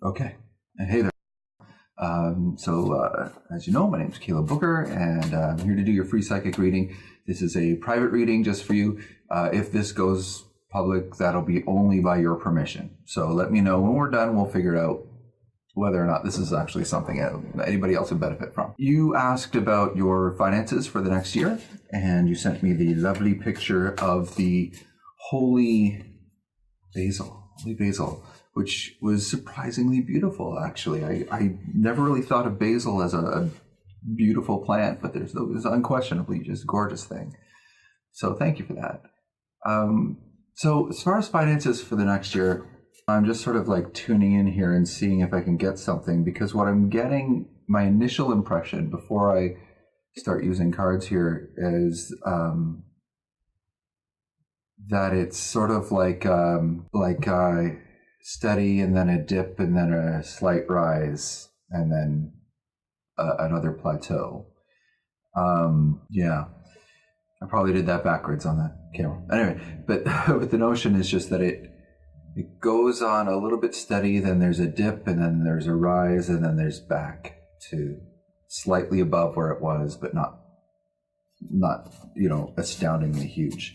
Okay. Hey there. As you know, my name is Caleb Booker, and I'm here to do your free psychic reading. This is a private reading just for you. If this goes public, that'll be only by your permission. So let me know when we're done. We'll figure out whether or not this is actually something anybody else would benefit from. You asked about your finances for the next year, and you sent me the lovely picture of the holy basil, which was surprisingly beautiful, actually. I never really thought of basil as a beautiful plant, but there's unquestionably just a gorgeous thing. So thank you for that. So as far as finances for the next year, I'm just sort of like tuning in here and seeing if I can get something, because what I'm getting, my initial impression before I start using cards here is that it's sort of like steady and then a dip and then a slight rise and then another plateau. Yeah, I probably did that backwards on that camera. Anyway, but the notion is just that it goes on a little bit steady, then there's a dip, and then there's a rise, and then there's back to slightly above where it was, but not astoundingly huge.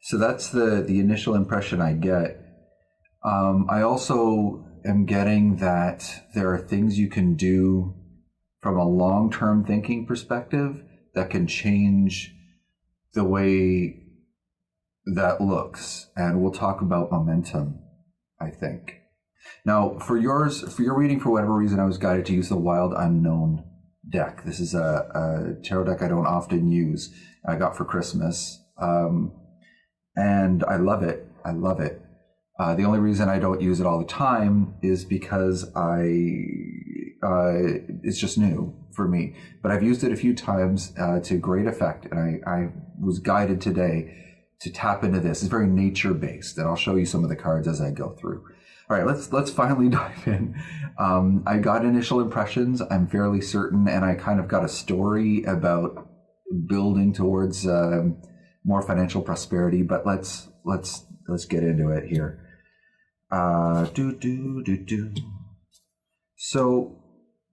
So that's the initial impression I get. I also am getting that there are things you can do from a long-term thinking perspective that can change the way that looks. And we'll talk about momentum, I think. Now, for your reading, for whatever reason, I was guided to use the Wild Unknown deck. This is a tarot deck I don't often use. I got for Christmas. And I love it. I love it. The only reason I don't use it all the time is because it's just new for me. But I've used it a few times to great effect, and I was guided today to tap into this. It's very nature-based, and I'll show you some of the cards as I go through. All right, let's finally dive in. I got initial impressions, I'm fairly certain, and I kind of got a story about building towards more financial prosperity. But let's get into it here. So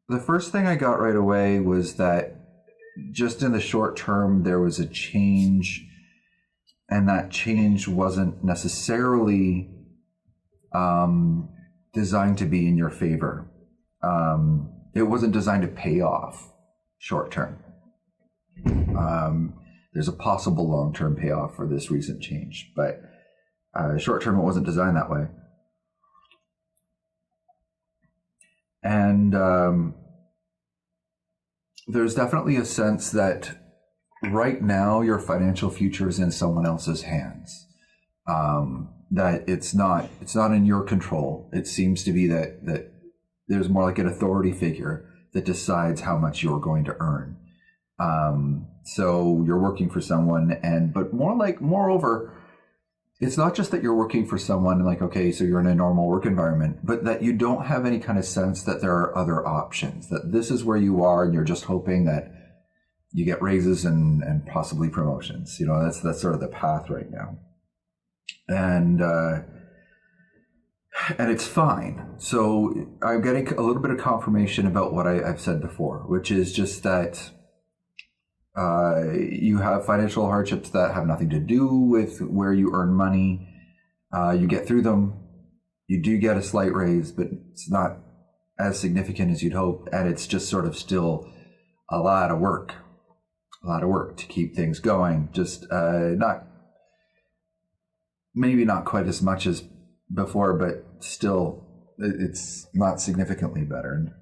the first thing I got right away was that just in the short term there was a change, and that change wasn't necessarily designed to be in your favor. It wasn't designed to pay off short term. There's a possible long-term payoff for this recent change, but short term it wasn't designed that way. And there's definitely a sense that right now your financial future is in someone else's hands. That it's not in your control. It seems to be that there's more like an authority figure that decides how much you're going to earn. So you're working for someone, but moreover, it's not just that you're working for someone like, okay, so you're in a normal work environment, but that you don't have any kind of sense that there are other options, that this is where you are and you're just hoping that you get raises and possibly promotions. That's sort of the path right now. And it's fine. So I'm getting a little bit of confirmation about what I've said before, which is just that you have financial hardships that have nothing to do with where you earn money. You get through them. You do get a slight raise, but it's not as significant as you'd hope. And it's just sort of still a lot of work to keep things going. Just maybe not quite as much as before, but still it's not significantly better.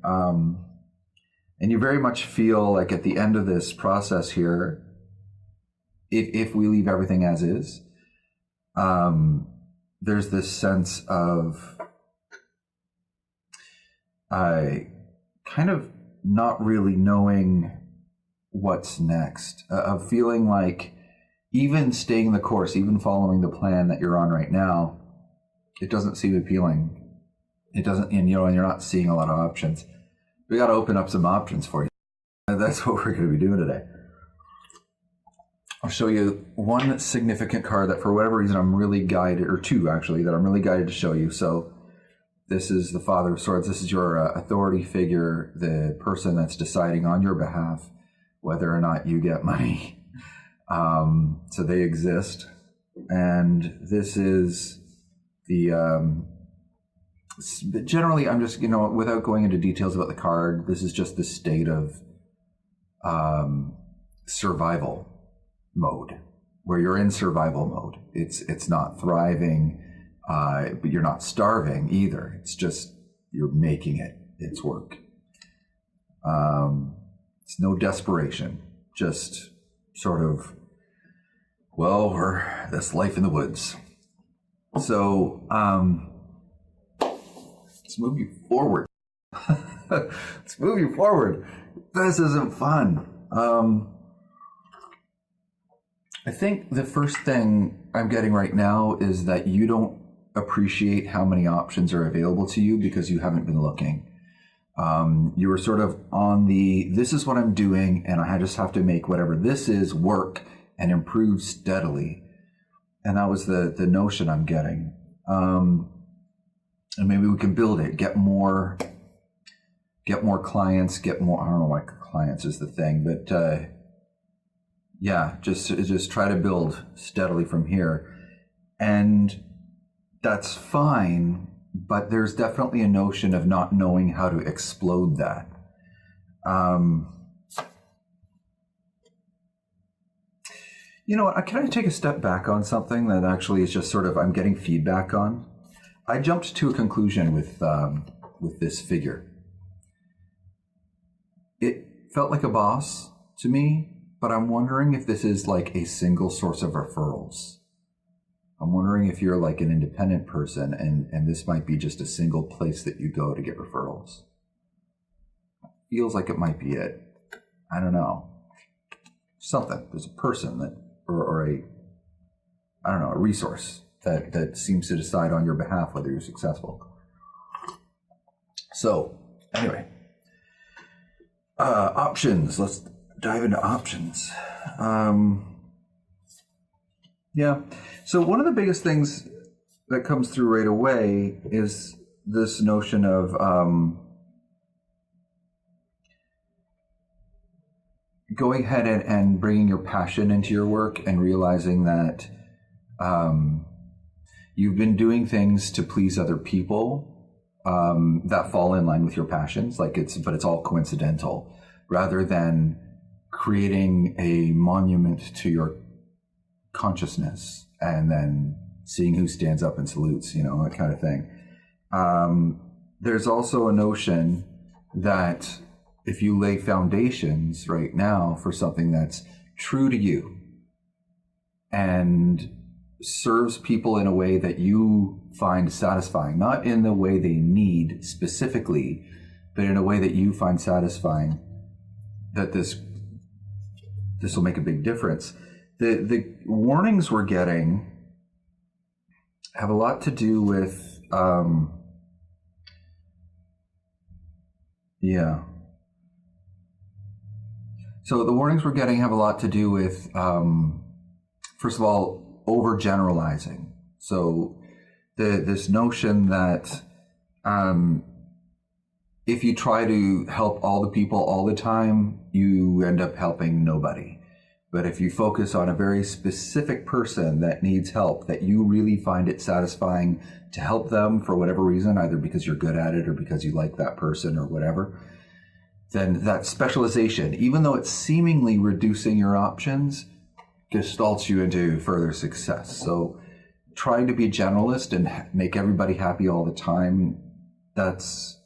And you very much feel like at the end of this process here, if we leave everything as is, there's this sense of kind of not really knowing what's next, of feeling like even staying the course, even following the plan that you're on right now, it doesn't seem appealing. It doesn't, and you're not seeing a lot of options. We got to open up some options for you. That's what we're going to be doing today. I'll show you one significant card that for whatever reason I'm really guided, or two actually, that I'm really guided to show you. So This is the Father of Swords. This is your authority figure, the person that's deciding on your behalf whether or not you get money. So they exist. And this is the, generally, I'm just, without going into details about the card, this is just the state of survival mode, where you're in survival mode. It's not thriving, but you're not starving either. It's just, you're making its work. It's no desperation, just sort of, that's life in the woods. So, let's move you forward. Let's move you forward. This isn't fun. I think the first thing I'm getting right now is that you don't appreciate how many options are available to you because you haven't been looking. You were sort of on this is what I'm doing, and I just have to make whatever this is work and improve steadily. And that was the notion I'm getting. And maybe we can build it, get more clients, I don't know why clients is the thing, but just try to build steadily from here. And that's fine, but there's definitely a notion of not knowing how to explode that. You know what, can I take a step back on something that actually is just sort of, I'm getting feedback on? I jumped to a conclusion with this figure. It felt like a boss to me, but I'm wondering if this is like a single source of referrals. I'm wondering if you're like an independent person and this might be just a single place that you go to get referrals. Feels like it might be it. I don't know. Something. There's a person that, or a resource that seems to decide on your behalf whether you're successful. So, anyway. Options. Let's dive into options. So one of the biggest things that comes through right away is this notion of going ahead and bringing your passion into your work and realizing that you've been doing things to please other people that fall in line with your passions, but it's all coincidental, rather than creating a monument to your consciousness and then seeing who stands up and salutes, that kind of thing. There's also a notion that if you lay foundations right now for something that's true to you and serves people in a way that you find satisfying, not in the way they need specifically, but in a way that you find satisfying, that this will make a big difference. The warnings we're getting have a lot to do with So the warnings we're getting have a lot to do with first of all, overgeneralizing. So this notion that if you try to help all the people all the time, you end up helping nobody. But if you focus on a very specific person that needs help, that you really find it satisfying to help them for whatever reason, either because you're good at it or because you like that person or whatever, then that specialization, even though it's seemingly reducing your options, gestalts you into further success. So trying to be a generalist and make everybody happy all the time, that's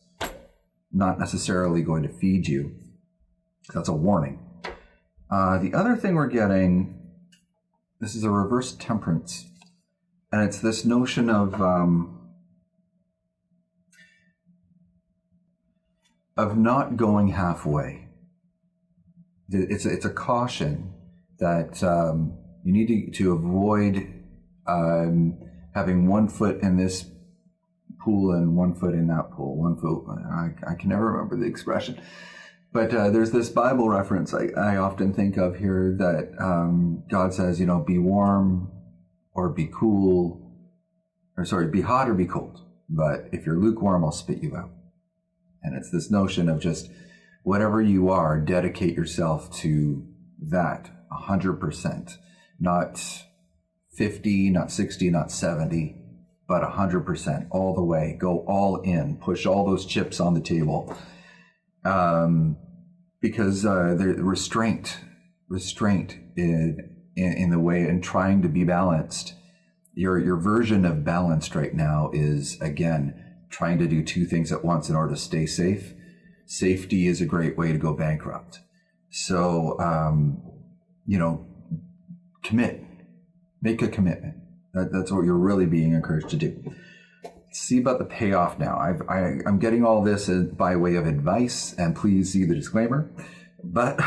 not necessarily going to feed you. That's a warning. The other thing we're getting, this is a reverse temperance, and it's this notion of not going halfway. It's a caution that you need to avoid having 1 foot in this pool and 1 foot in that pool. 1 foot, I can never remember the expression. But there's this Bible reference I often think of here that God says, be warm or be cool, be hot or be cold. But if you're lukewarm, I'll spit you out. And it's this notion of just whatever you are, dedicate yourself to that 100%, not 50, not 60, not 70, but 100% all the way. Go all in, push all those chips on the table. Because the restraint in the way, and trying to be balanced. Your version of balanced right now is, again, trying to do two things at once in order to stay safe. Safety is a great way to go bankrupt. So, commit, make a commitment. That's what you're really being encouraged to do. See about the payoff now. I'm getting all this by way of advice, and please see the disclaimer. But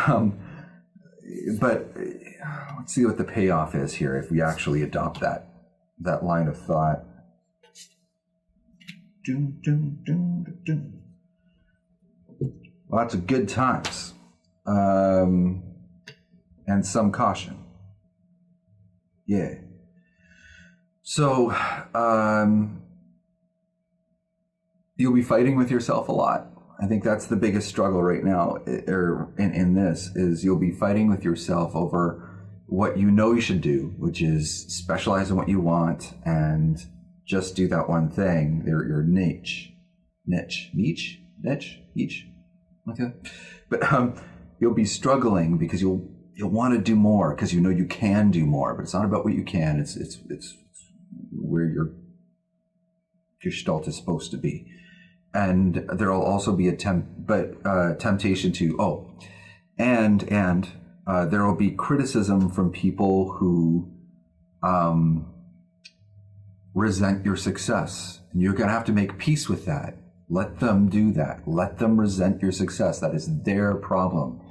let's see what the payoff is here if we actually adopt that line of thought. Lots of good times, and some caution. Yeah. So you'll be fighting with yourself a lot. I think that's the biggest struggle right now, or in this, is you'll be fighting with yourself over what you know you should do, which is specialize in what you want and just do that one thing. Your niche. Okay, but you'll be struggling because you'll want to do more because you know you can do more, but it's not about what you can. It's where your gestalt is supposed to be. And there will also be a temptation to there will be criticism from people who resent your success, and you're going to have to make peace with that. Let them do that. Let them resent your success. That is their problem.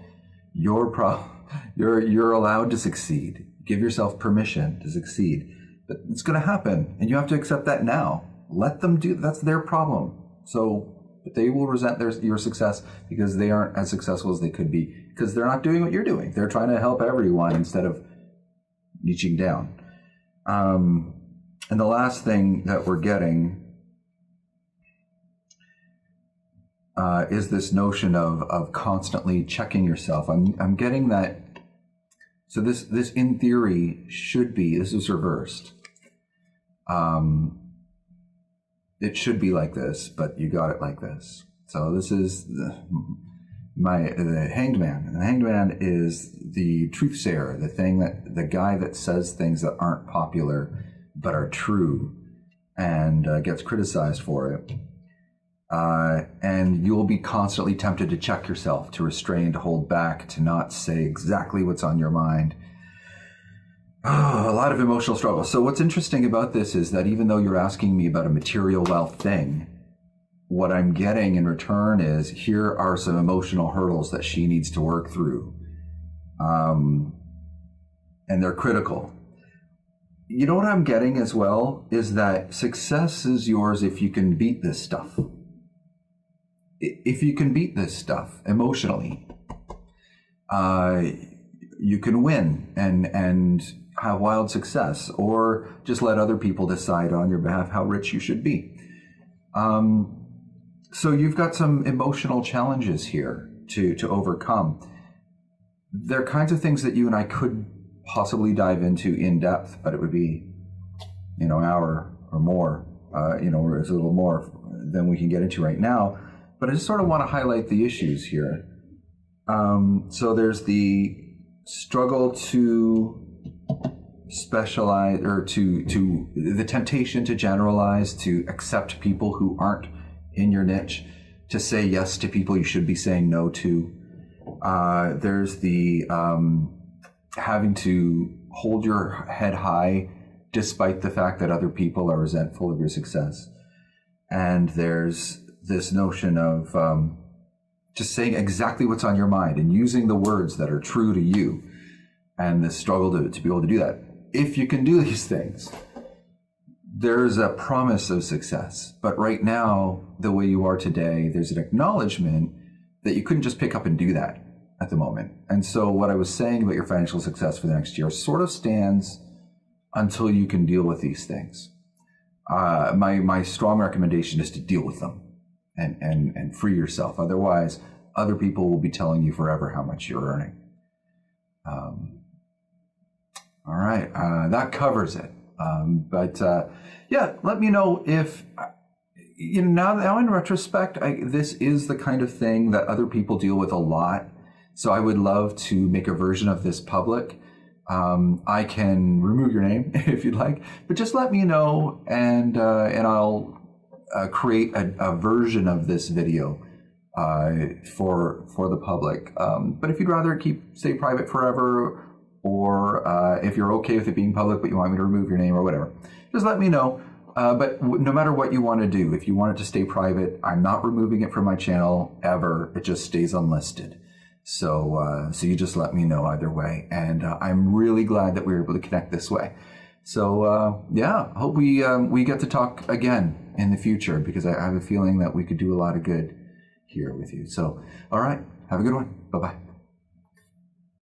Your problem. You're allowed to succeed. Give yourself permission to succeed. But it's going to happen, and you have to accept that now. Let them do. That's their problem. So, but they will resent your success because they aren't as successful as they could be because they're not doing what you're doing. They're trying to help everyone instead of niching down. And the last thing that we're getting is this notion of constantly checking yourself. I'm getting that. So this in theory should be, this is reversed. It should be like this, but you got it like this. So this is the Hanged Man. And the Hanged Man is the truthsayer, the guy that says things that aren't popular but are true, and gets criticized for it. And you'll be constantly tempted to check yourself, to restrain, to hold back, to not say exactly what's on your mind. A lot of emotional struggle. So what's interesting about this is that even though you're asking me about a material wealth thing, what I'm getting in return is, here are some emotional hurdles that she needs to work through. And they're critical. You know what I'm getting as well is that success is yours if you can beat this stuff. If you can beat this stuff emotionally, you can win and have wild success, or just let other people decide on your behalf how rich you should be. So you've got some emotional challenges here to overcome. They're kinds of things that you and I could possibly dive into in depth, but it would be, an hour or more, or it's a little more than we can get into right now. But I just sort of want to highlight the issues here. So there's the struggle to specialize, or to the temptation to generalize, to accept people who aren't in your niche, to say yes to people you should be saying no to. There's the having to hold your head high despite the fact that other people are resentful of your success. And there's this notion of just saying exactly what's on your mind and using the words that are true to you, and the struggle to be able to do that. If you can do these things, there's a promise of success. But right now, the way you are today, there's an acknowledgement that you couldn't just pick up and do that at the moment. And so what I was saying about your financial success for the next year sort of stands until you can deal with these things. my strong recommendation is to deal with them and free yourself. Otherwise, other people will be telling you forever how much you're earning. All right, that covers it. Yeah, let me know if, now in retrospect, this is the kind of thing that other people deal with a lot. So I would love to make a version of this public. I can remove your name if you'd like, but just let me know, and I'll create a version of this video for the public. But if you'd rather stay private forever, or if you're okay with it being public but you want me to remove your name or whatever, just let me know. But no matter what you want to do, if you want it to stay private, I'm not removing it from my channel ever. It just stays unlisted. So you just let me know either way. And I'm really glad that we were able to connect this way. So yeah, hope we get to talk again in the future, because I have a feeling that we could do a lot of good here with you. So, all right, have a good one. Bye-bye.